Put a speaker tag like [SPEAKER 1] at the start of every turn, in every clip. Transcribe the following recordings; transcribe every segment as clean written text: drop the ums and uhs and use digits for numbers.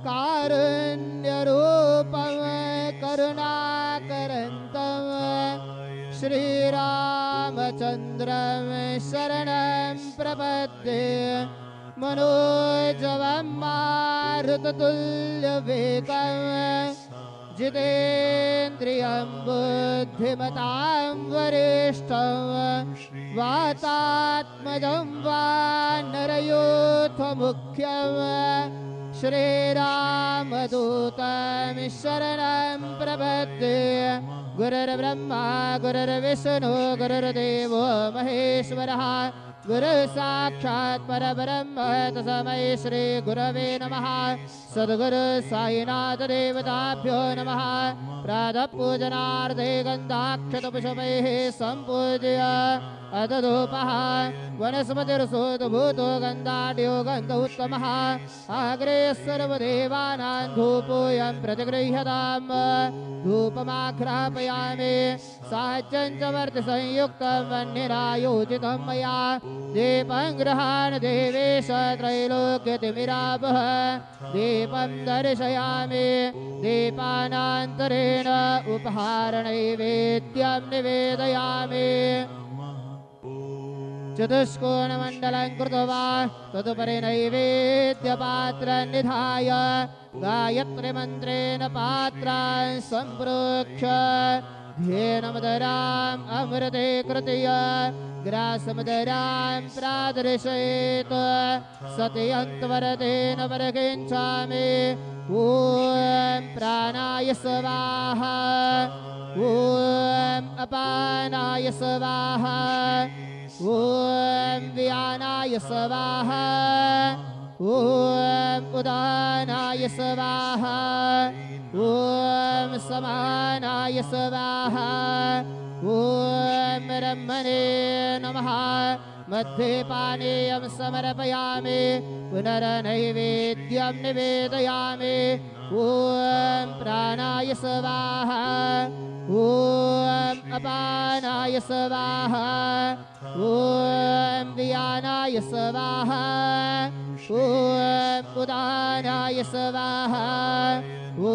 [SPEAKER 1] कारुण्यरूपं करुणाकरन्तं श्रीरामचन्द्रं शरणं प्रपद्ये मनोजवं मारुततुल्यवेगं जितेन्द्रियं बुद्धिमतां वरिष्ठं वातात्मजं वानरयूथमुख्यं श्रीरामदूतं शरणं प्रपद्ये गुरुर्ब्रह्मा गुरुर्विष्णु गुरुर्देवो महेश्वरः गुरु साक्षात् परब्रह्म तस्मै श्री गुरवे नमः। सद्गुरु साईनाथ देवताभ्यो नमः। प्रातः पूजनार्थे गन्धाक्षतपुष्पैः सम्पूज्य अदधूपः वनस्पतिर्सोद्भूतो गन्धाढ्यो गन्ध उत्तमः अग्रे सर्वदेवानां धूपोऽयं प्रतिगृह्यताम् धूपमाघ्रापयामि साज्यं च वर्तिसंयुक्तं वह्निरायोजितं मया दीपं गृहाण देवेश त्रैलोक्यतिमिरापः दीपं दर्शयामि दीपानान्तरेण उपहारनैवेद्यं निवेदयामि चतुष्कोणमण्डलं कृत्वा तदुपरि नैवेद्यपात्रं निधाय गायत्रीमन्त्रेण पात्रान् सम्प्रोक्ष्य धेनुमदराम् अमृते कृत्य ग्रासमदरां प्रादर्शयेत् सत्यन्त्वरतेन परिकिञ्चामि ॐ प्राणाय स्वाहा ॐ अपानाय स्वाहा ॐ व्यानाय स्वाहा ॐ उदानाय स्वाहा ॐ समानाय स्वाहा ॐ ब्रह्मणे नमः। मध्ये पानीयं समर्पयामि पुनर्नैवेद्यं निवेदयामि ॐ प्राणाय स्वाहा ॐ अपानाय स्वाहा ॐ व्यानाय स्वाहा ॐ उदानाय स्वाहा ॐ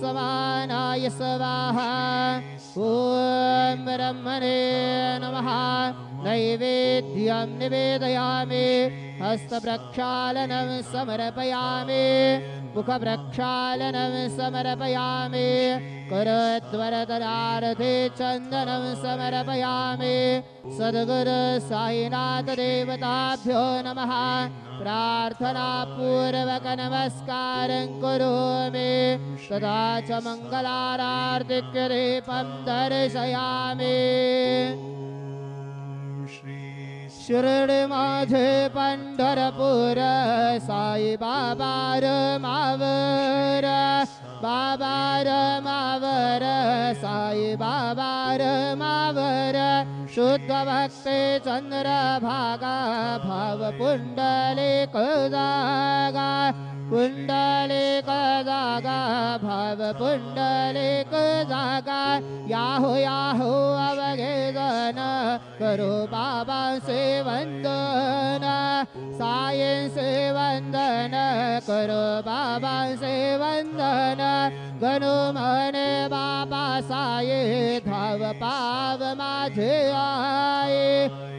[SPEAKER 1] समानाय स्वाहा ॐ ब्रह्मणे नमः। नैवेद्यं निवेदयामि हस्तप्रक्षालनं समर्पयामि मुखप्रक्षालनं समर्पयामि करद्वरदरार्थे चन्दनं समर्पयामि सद्गुरु साईनाथ देवताभ्यो नमः। प्रार्थनापूर्वक नमस्कारं करोमि तथा च मङ्गलारार्तिक्यदीपं दर्शयामि। शिर्डी माझे पंढरपूर साई बाबा रमावर बाबा रमावर साई बाबा रमावर शुद्ध भक्ति चंद्रभागा भाव पुंडलिक जागा पुंडलिक जागा भाव पुंडलिक जागा याहो याहो अवघेदन करो बाबा से वंदन सायं से वंदन करो बाबा से वंदन गणो मन बाबा साये धाव पाव माझे आये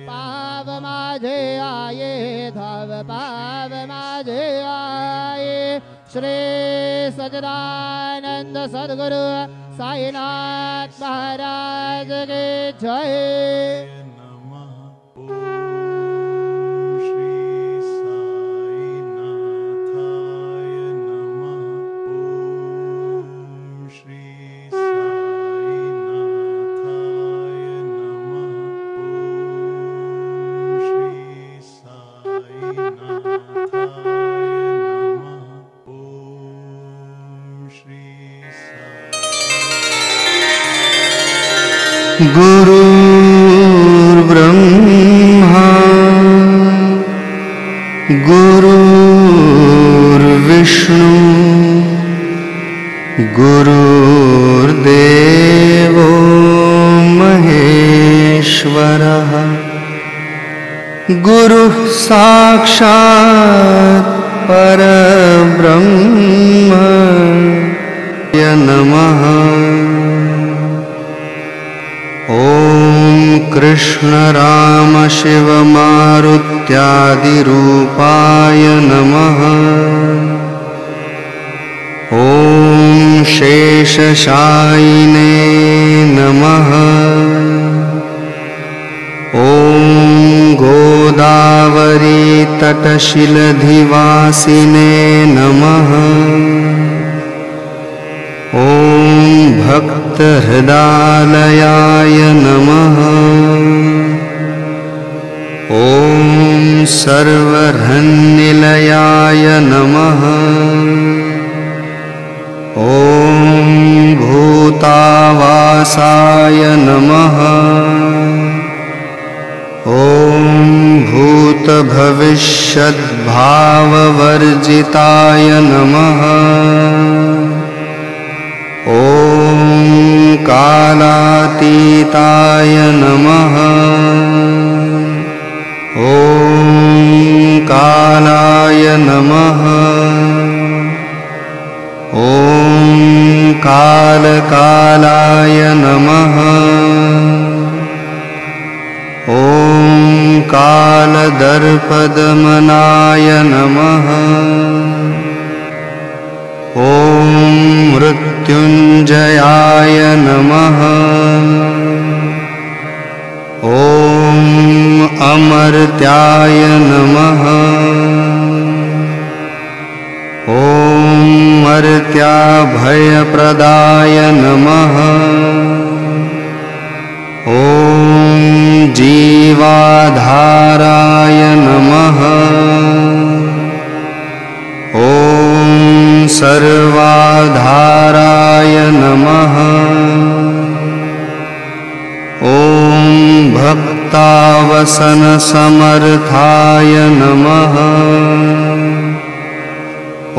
[SPEAKER 1] पाव माझे आये धाव पाव माझे आये। श्री सच्चिदानंद सद्गुरु साईनाथ महाराज के जय।
[SPEAKER 2] गुरुर्ब्रह्मा गुरुर्विष्णु गुरुर्देवो महेश्वरः गुरुः साक्षात् परब्रह्म नमः। ॐ कृष्ण राम शिव मारुत्यादिरूपाय नमः। ॐ शेषशायिने नमः। ॐ गोदावरी तटशिलधिवासिने नमः। ॐ भक्तहृदालयाय नमः। ॐ सर्वहृन्निलयाय नमः। ॐ भूतावासाय नमः। ॐ भूतभविष्यद्भाववर्जिताय नमः। ॐ कालातीताय नमः। ॐ कालाय नमः। ॐ कालकालाय नमः। ॐ कालदर्पदमनाय नमः। ॐ मृत्युञ्जयाय नमः। ॐ अमर्त्याय नमः। ॐ मर्त्याभयप्रदाय नमः। ॐ जीवाधाराय नमः। ॐ सर्वाधाराय नमः। ॐ भक्तावसनसमर्थाय नमः।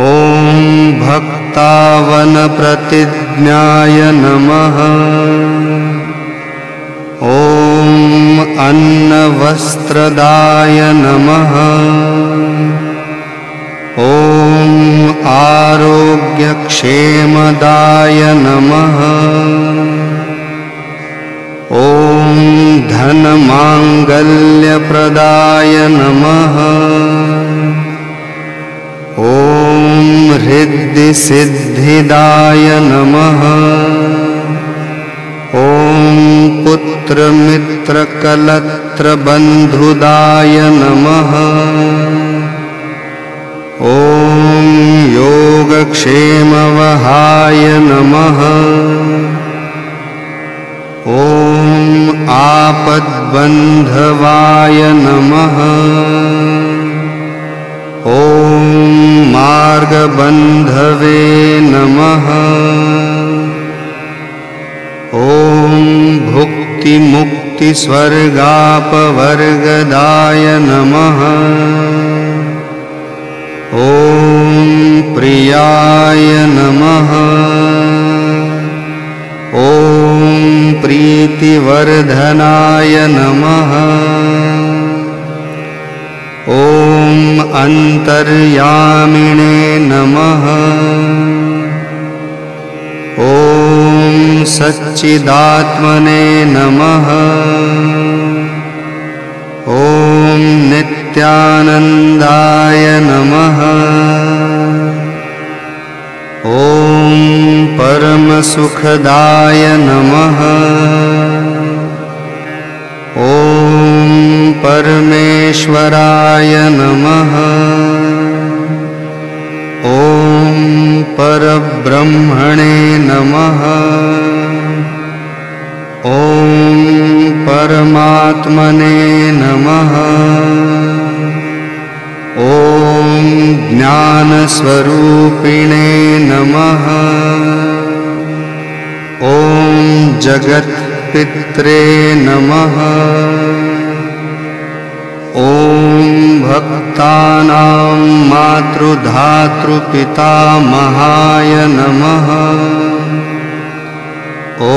[SPEAKER 2] ॐ भक्तावनप्रतिज्ञाय नमः। ॐ अन्नवस्त्रदाय नमः। ॐ आरोग्यक्षेमदाय नमः। ॐ धनमाङ्गल्यप्रदाय नमः। ॐ हृद्दिसिद्धिदाय नमः। ॐ पुत्रमित्रकलत्रबन्धुदाय नमः। ॐ योगक्षेमवहाय नमः। ॐ आपद्बन्धवाय नमः। ॐ मार्गबन्धवे नमः। ॐ भुक्तिमुक्तिस्वर्गापवर्गदाय नमः। ॐ प्रियाय नमः। ॐ प्रीतिवर्धनाय नमः। ॐ अन्तर्यामिणे नमः। ॐ सच्चिदात्मने नमः। ॐ नित्यानन्दाय नमः। ॐ परमसुखदाय नमः। ॐ परमेश्वराय नमः। ॐ परब्रह्मणे नमः। ॐ परमात्मने नमः। ॐ ज्ञानस्वरूपिणे नमः। ॐ जगत्पित्रे नमः। ॐ भक्तानां मातृधातृपितामहाय नमः। ॐ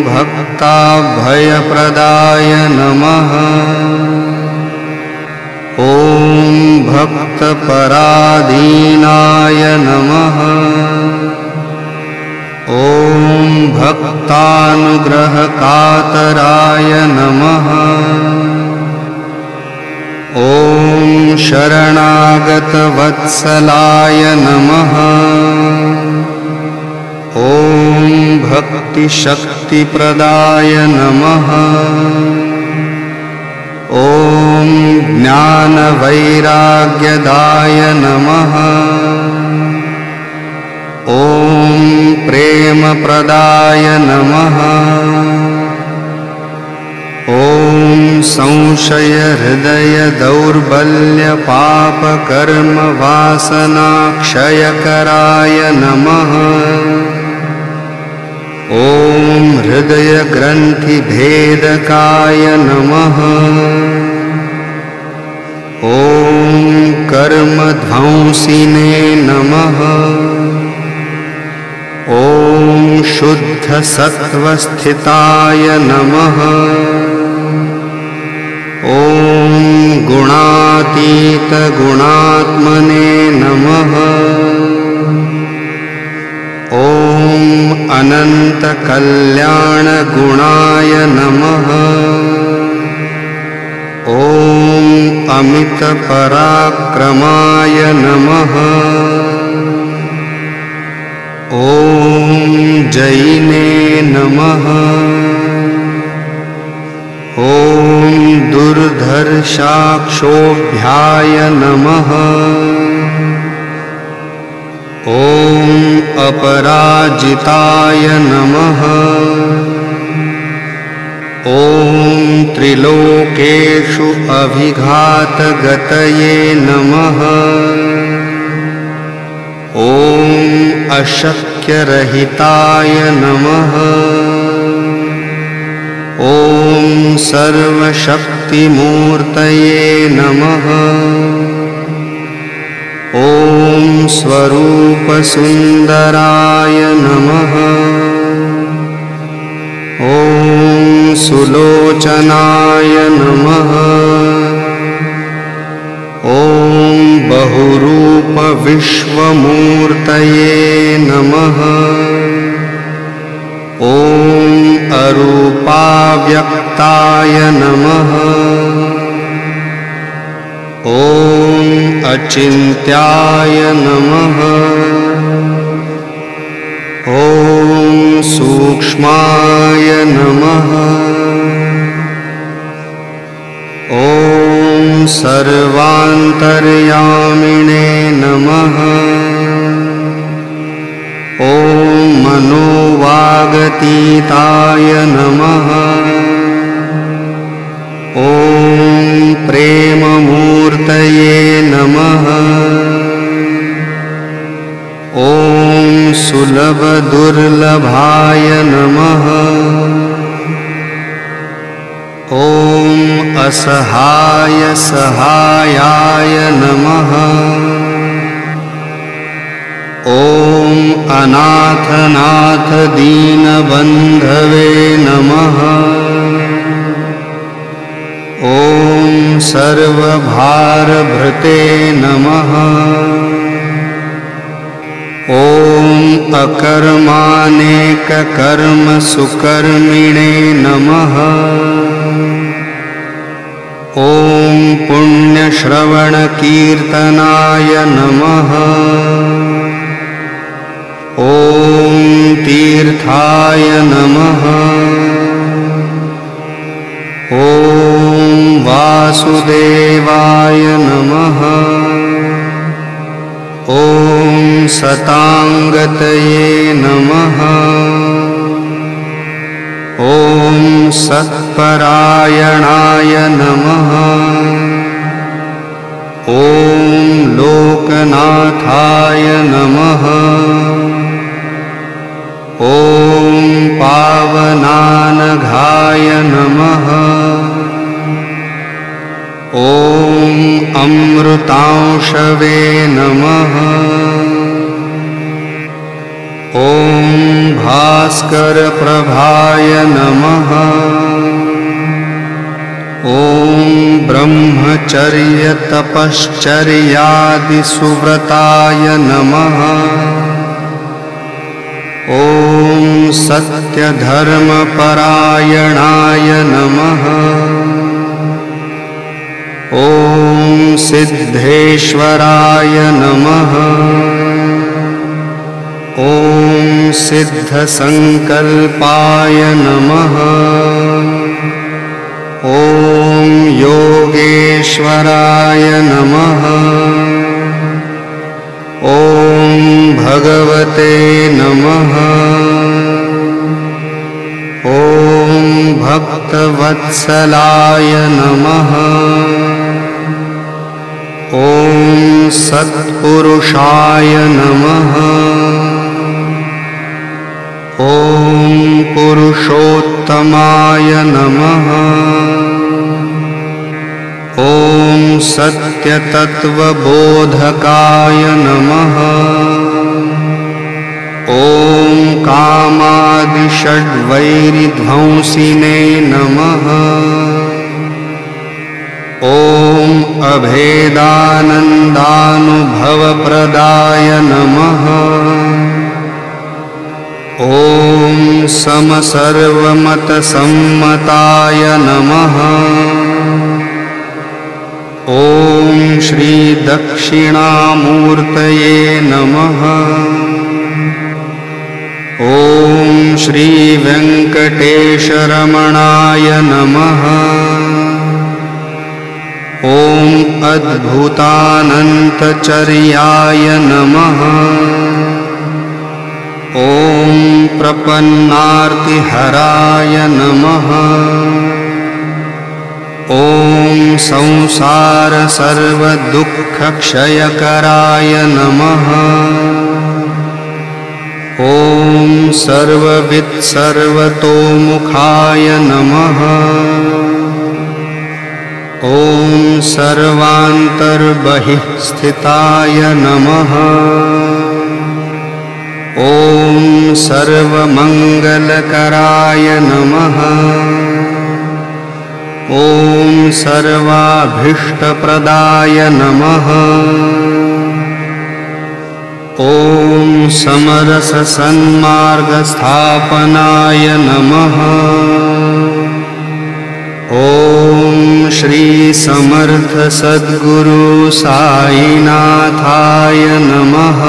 [SPEAKER 2] भक्ताभयप्रदाय नमः। ॐ शरणागतवत्सलाय नमः। ॐ भक्तिशक्तिप्रदाय नमः। ॐ ज्ञानवैराग्यदाय नमः। ॐ प्रेमप्रदाय नमः। ॐ संशयहृदयदौर्बल्यपापकर्मवासनाक्षयकराय नमः। ॐ हृदयग्रन्थिभेदकाय नमः। ॐ कर्मध्वंसिने नमः। ॐ शुद्धसत्त्वस्थिताय नमः। ॐ गुणातीतगुणात्मने नमः। ॐ अनन्तकल्याणगुणाय नमः। ॐ अमितपराक्रमाय नमः। ॐ जैने नमः। ॐ दुर्धर्षाक्षोभ्याय नमः। ॐ अपराजिताय नमः। ॐ त्रिलोकेषु अभिघातगतये नमः। ॐ अशक्यरहिताय नमः। ॐ सर्वशक्तिमूर्तये नमः। ॐ स्वरूपसुन्दराय नमः। ॐ सुलोचनाय नमः। ॐ बहुरूपविश्वमूर्तये नमः। ॐ अरूपाव्यक्ताय नमः। ॐ अचिन्त्याय नमः। ॐ सूक्ष्माय नमः। ॐ सर्वान्तर्यामिणे नमः। ॐ मनोवागतीताय नमः। ॐ प्रेममूर्तये नमः। ॐ सुलभदुर्लभाय नमः। ॐ असहायसहायाय नमः। ॐ अनाथनाथ दीनबन्धवे नमः। ॐ सर्वभारभृते नमः। ॐ अकर्मानेककर्मसुकर्मिणे नमः। ॐ पुण्यश्रवणकीर्तनाय नमः। ॐ तीर्थाय नमः। ॐ वासुदेवाय नमः। ॐ सताङ्गतये नमः। ॐ सत्परायणाय नमः। ॐ लोकनाथाय नमः। ॐ पावनानघाय नमः। ॐ अमृतांशवे नमः। ॐ भास्करप्रभाय नमः। ॐ ब्रह्मचर्यतपश्चर्यादिसुव्रताय नमः। ॐ सत्यधर्मपरायणाय नमः। ॐ सिद्धेश्वराय नमः। ॐ सिद्धसंकल्पाय नमः। ॐ योगेश्वराय नमः। ॐ भगवते नमः। ॐ भक्तवत्सलाय नमः। ॐ सत्पुरुषाय नमः। ॐ पुरुषोत्तमाय नमः। ॐ सत्यतत्त्वबोधकाय नमः। ॐ कामादिषड्वैरिध्वंसिने नमः। ॐ अभेदानन्दानुभवप्रदाय नमः। ॐ समसर्वमतसम्मताय नमः। ॐ श्रीदक्षिणामूर्तये नमः। ॐ श्रीवेङ्कटेशरमणाय नमः। ॐ अद्भुतानन्तचर्याय नमः। ॐ प्रपन्नार्तिहराय नमः। ॐ संसारसर्वदुःखक्षयकराय नमः। ॐ सर्ववित्सर्वतोमुखाय नमः। ॐ सर्वान्तर्बहिःस्थिताय नमः। ॐ सर्वमङ्गलकराय नमः। ॐ सर्वाभीष्टप्रदाय नमः। ॐ समरससन्मार्गस्थापनाय नमः। ॐ श्री समर्थ सद्गुरु साईनाथाय नमः।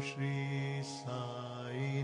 [SPEAKER 3] श्री साईनाथाय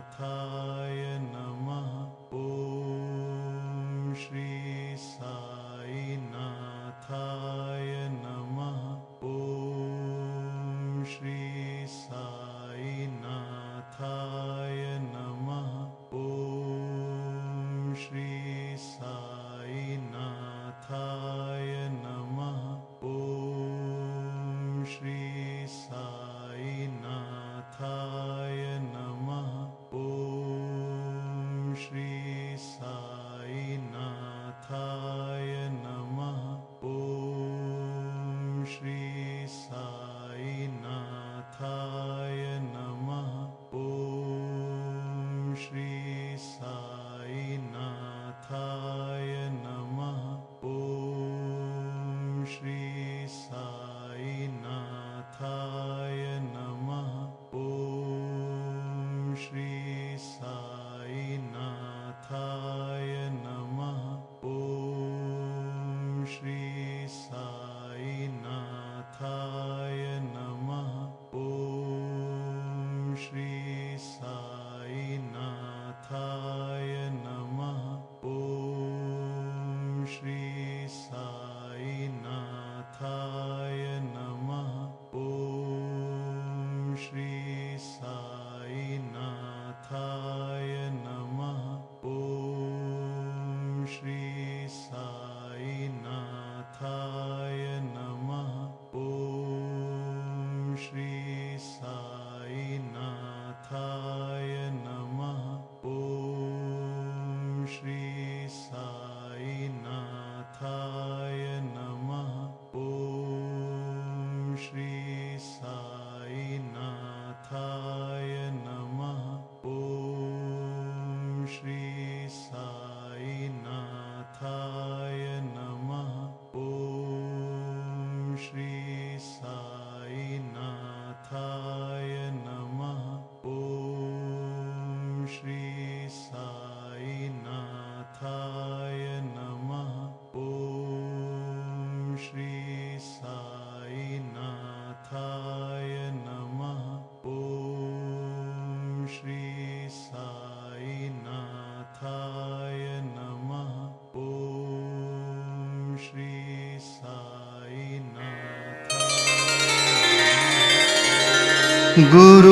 [SPEAKER 2] गुरुर्ब्रह्मा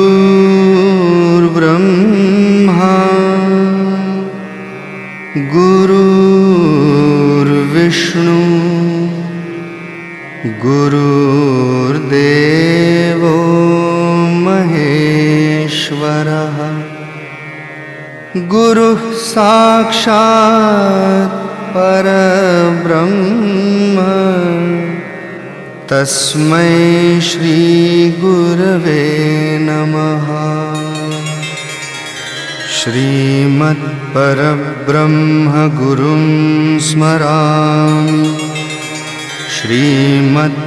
[SPEAKER 2] गुरुर्विष्णु गुरुर्देवो महेश्वरः गुरुः साक्षात् परब्रह्म तस्मै श्रीगुरवे नमः। श्रीमत्परब्रह्म गुरुं स्मरामि श्रीमत्परब्रह्म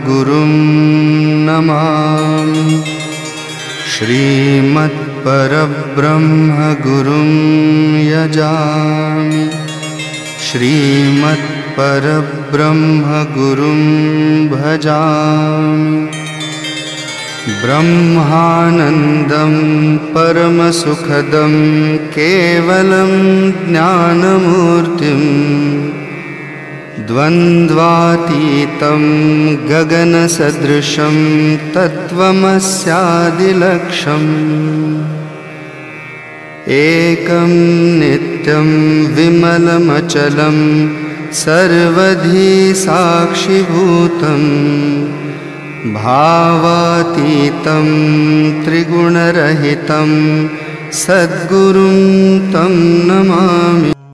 [SPEAKER 2] गुरुं नमामि श्रीमत्परब्रह्म गुरुं यजामि श्रीमत्परब्रह्म गुरुं भजामि। ब्रह्मानन्दं परमसुखदं केवलं ज्ञानमूर्तिं द्वन्द्वातीतं गगनसदृशं तत्त्वमस्यादिलक्ष्यम् एकं नित्यं विमलमचलं सर्वधी साक्षिभूतं भावातीतं त्रिगुणरहितं सद्गुरुं तं नमामि।